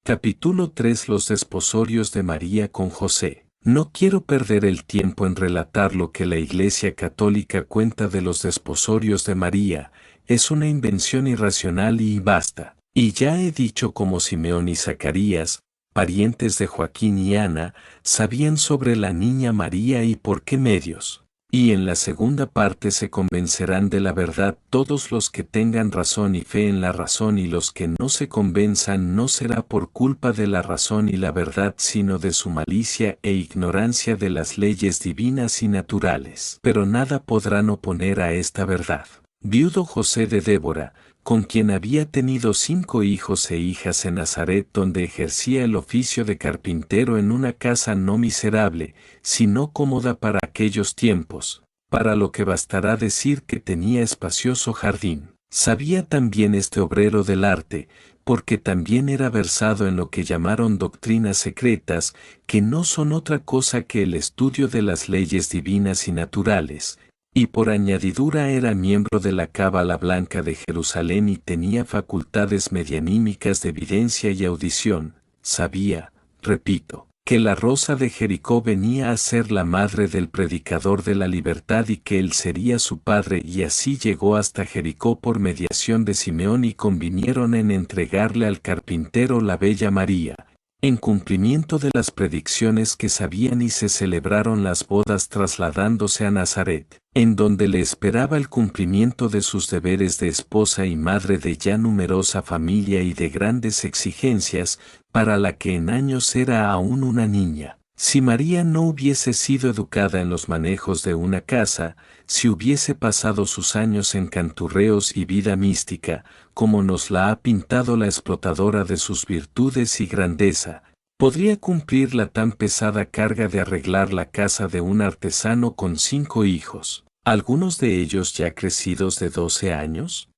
Capítulo 3. Los desposorios de María con José. No quiero perder el tiempo en relatar lo que la Iglesia Católica cuenta de los desposorios de María, es una invención irracional y basta. Y ya he dicho cómo Simeón y Zacarías, parientes de Joaquín y Ana, sabían sobre la niña María y por qué medios. Y en la segunda parte se convencerán de la verdad todos los que tengan razón y fe en la razón, y los que no se convenzan no será por culpa de la razón y la verdad, sino de su malicia e ignorancia de las leyes divinas y naturales. Pero nada podrán oponer a esta verdad. Viudo José de Débora, con quien había tenido 5 hijos e hijas en Nazaret, donde ejercía el oficio de carpintero en una casa no miserable, sino cómoda para aquellos tiempos, para lo que bastará decir que tenía espacioso jardín. Sabía también este obrero del arte, porque también era versado en lo que llamaron doctrinas secretas, que no son otra cosa que el estudio de las leyes divinas y naturales, y por añadidura era miembro de la Cábala Blanca de Jerusalén y tenía facultades medianímicas de evidencia y audición. Sabía, repito, que la Rosa de Jericó venía a ser la madre del predicador de la libertad y que él sería su padre, y así llegó hasta Jericó por mediación de Simeón y convinieron en entregarle al carpintero la bella María, en cumplimiento de las predicciones que sabían, y se celebraron las bodas trasladándose a Nazaret, en donde le esperaba el cumplimiento de sus deberes de esposa y madre de ya numerosa familia y de grandes exigencias, para la que en años era aún una niña. Si María no hubiese sido educada en los manejos de una casa, si hubiese pasado sus años en canturreos y vida mística, como nos la ha pintado la explotadora de sus virtudes y grandeza, ¿podría cumplir la tan pesada carga de arreglar la casa de un artesano con 5 hijos, algunos de ellos ya crecidos de 12 años?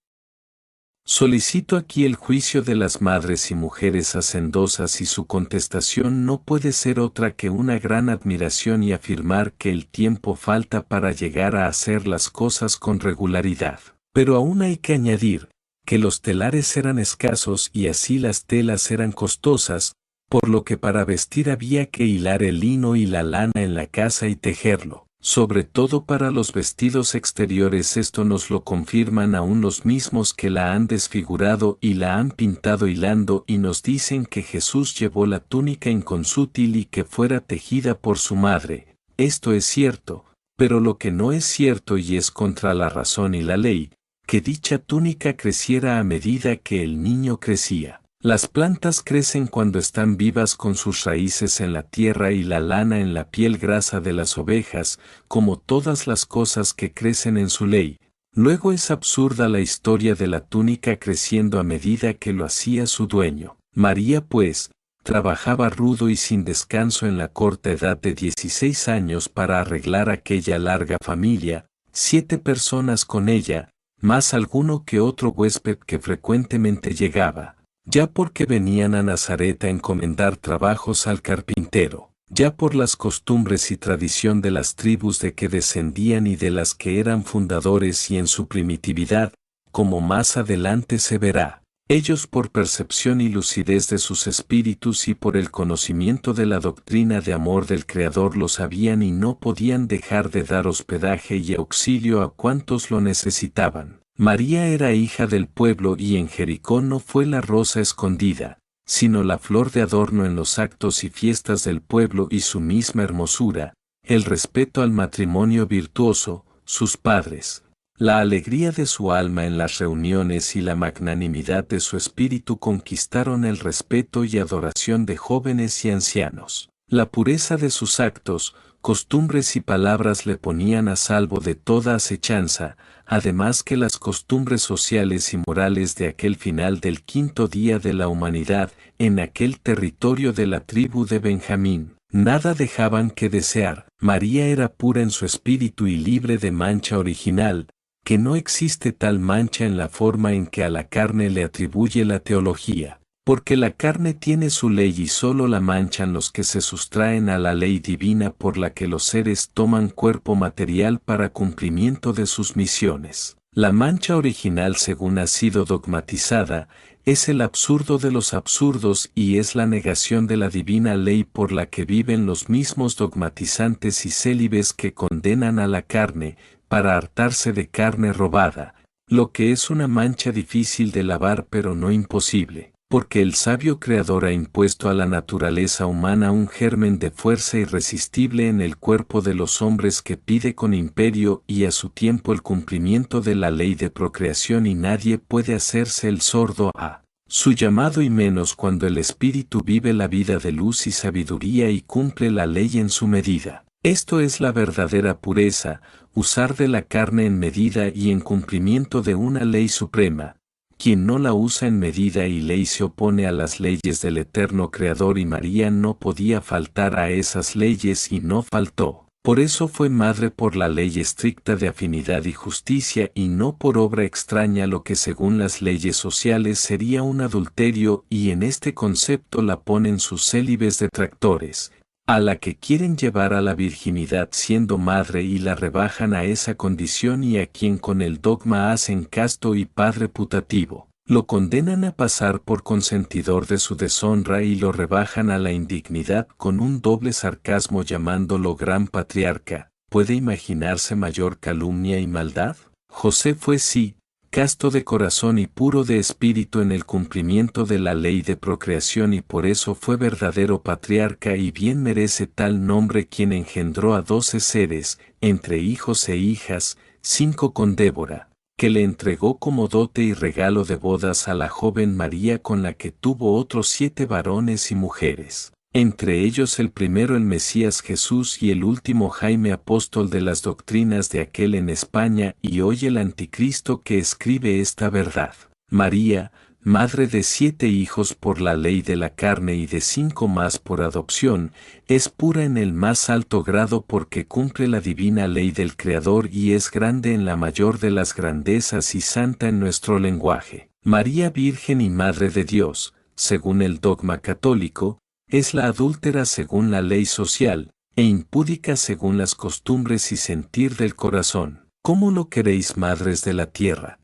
Solicito aquí el juicio de las madres y mujeres hacendosas, y su contestación no puede ser otra que una gran admiración y afirmar que el tiempo falta para llegar a hacer las cosas con regularidad. Pero aún hay que añadir que los telares eran escasos y así las telas eran costosas, por lo que para vestir había que hilar el lino y la lana en la casa y tejerlo. Sobre todo para los vestidos exteriores esto nos lo confirman aún los mismos que la han desfigurado y la han pintado hilando, y nos dicen que Jesús llevó la túnica inconsútil y que fuera tejida por su madre. Esto es cierto, pero lo que no es cierto y es contra la razón y la ley, que dicha túnica creciera a medida que el niño crecía. Las plantas crecen cuando están vivas con sus raíces en la tierra y la lana en la piel grasa de las ovejas, como todas las cosas que crecen en su ley. Luego es absurda la historia de la túnica creciendo a medida que lo hacía su dueño. María, pues, trabajaba rudo y sin descanso en la corta edad de 16 años para arreglar aquella larga familia, 7 personas con ella, más alguno que otro huésped que frecuentemente llegaba, ya porque venían a Nazaret a encomendar trabajos al carpintero, ya por las costumbres y tradición de las tribus de que descendían y de las que eran fundadores, y en su primitividad, como más adelante se verá, ellos por percepción y lucidez de sus espíritus y por el conocimiento de la doctrina de amor del Creador lo sabían y no podían dejar de dar hospedaje y auxilio a cuantos lo necesitaban. María era hija del pueblo, y en Jericó no fue la rosa escondida, sino la flor de adorno en los actos y fiestas del pueblo, y su misma hermosura, el respeto al matrimonio virtuoso, sus padres, la alegría de su alma en las reuniones y la magnanimidad de su espíritu conquistaron el respeto y adoración de jóvenes y ancianos. La pureza de sus actos, costumbres y palabras le ponían a salvo de toda acechanza, además que las costumbres sociales y morales de aquel final del 5.º día de la humanidad, en aquel territorio de la tribu de Benjamín, nada dejaban que desear. María era pura en su espíritu y libre de mancha original, que no existe tal mancha en la forma en que a la carne le atribuye la teología. Porque la carne tiene su ley y solo la manchan los que se sustraen a la ley divina por la que los seres toman cuerpo material para cumplimiento de sus misiones. La mancha original, según ha sido dogmatizada, es el absurdo de los absurdos y es la negación de la divina ley por la que viven los mismos dogmatizantes y célibes que condenan a la carne, para hartarse de carne robada, lo que es una mancha difícil de lavar pero no imposible, porque el sabio Creador ha impuesto a la naturaleza humana un germen de fuerza irresistible en el cuerpo de los hombres que pide con imperio y a su tiempo el cumplimiento de la ley de procreación y nadie puede hacerse el sordo a su llamado y menos cuando el espíritu vive la vida de luz y sabiduría y cumple la ley en su medida. Esto es la verdadera pureza, usar de la carne en medida y en cumplimiento de una ley suprema. Quien no la usa en medida y ley se opone a las leyes del eterno Creador y María no podía faltar a esas leyes y no faltó. Por eso fue madre por la ley estricta de afinidad y justicia y no por obra extraña lo que según las leyes sociales sería un adulterio y en este concepto la ponen sus célibes detractores, a la que quieren llevar a la virginidad siendo madre y la rebajan a esa condición y a quien con el dogma hacen casto y padre putativo, lo condenan a pasar por consentidor de su deshonra y lo rebajan a la indignidad con un doble sarcasmo llamándolo gran patriarca. ¿Puede imaginarse mayor calumnia y maldad? José fue sí, casto de corazón y puro de espíritu en el cumplimiento de la ley de procreación y por eso fue verdadero patriarca y bien merece tal nombre quien engendró a 12 seres, entre hijos e hijas, 5 con Débora, que le entregó como dote y regalo de bodas a la joven María con la que tuvo otros 7 varones y mujeres. Entre ellos el primero el Mesías Jesús y el último Jaime apóstol de las doctrinas de aquel en España y hoy el anticristo que escribe esta verdad. María, madre de 7 hijos por la ley de la carne y de 5 más por adopción, es pura en el más alto grado porque cumple la divina ley del Creador y es grande en la mayor de las grandezas y santa en nuestro lenguaje. María Virgen y Madre de Dios, según el dogma católico, es la adúltera según la ley social, e impúdica según las costumbres y sentir del corazón. ¿Cómo lo queréis, madres de la tierra?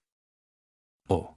Oh.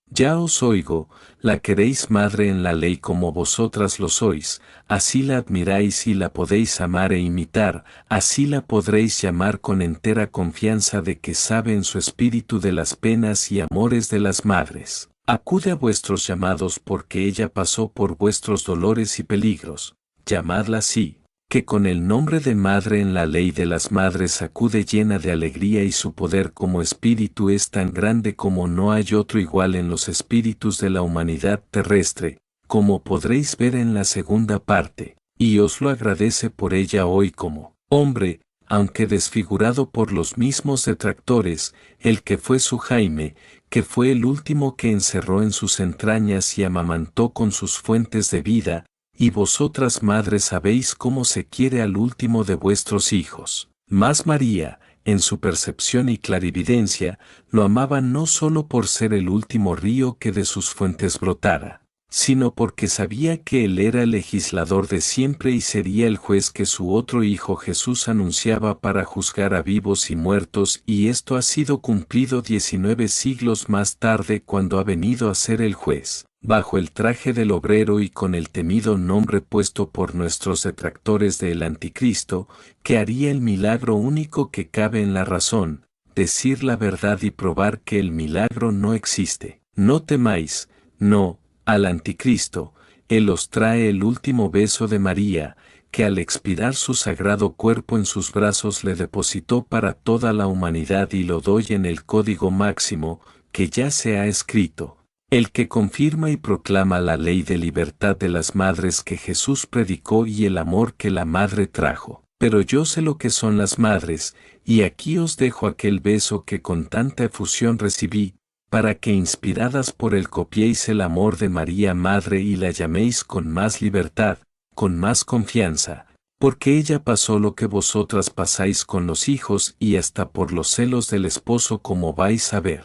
Ya os oigo, la queréis madre en la ley como vosotras lo sois, así la admiráis y la podéis amar e imitar, así la podréis llamar con entera confianza de que sabe en su espíritu de las penas y amores de las madres. Acude a vuestros llamados porque ella pasó por vuestros dolores y peligros, llamadla así, que con el nombre de madre en la ley de las madres acude llena de alegría y su poder como espíritu es tan grande como no hay otro igual en los espíritus de la humanidad terrestre, como podréis ver en la segunda parte, y os lo agradece por ella hoy como hombre, aunque desfigurado por los mismos detractores, el que fue su Jaime, que fue el último que encerró en sus entrañas y amamantó con sus fuentes de vida, y vosotras madres sabéis cómo se quiere al último de vuestros hijos. Mas María, en su percepción y clarividencia, lo amaba no sólo por ser el último río que de sus fuentes brotara, sino porque sabía que él era el legislador de siempre y sería el juez que su otro hijo Jesús anunciaba para juzgar a vivos y muertos, y esto ha sido cumplido 19 siglos más tarde cuando ha venido a ser el juez, bajo el traje del obrero y con el temido nombre puesto por nuestros detractores del anticristo, que haría el milagro único que cabe en la razón, decir la verdad y probar que el milagro no existe. No temáis, no, al anticristo, él os trae el último beso de María, que al expirar su sagrado cuerpo en sus brazos le depositó para toda la humanidad y lo doy en el código máximo, que ya se ha escrito, el que confirma y proclama la ley de libertad de las madres que Jesús predicó y el amor que la madre trajo. Pero yo sé lo que son las madres, y aquí os dejo aquel beso que con tanta efusión recibí, para que inspiradas por él copiéis el amor de María Madre y la llaméis con más libertad, con más confianza, porque ella pasó lo que vosotras pasáis con los hijos y hasta por los celos del esposo como vais a ver.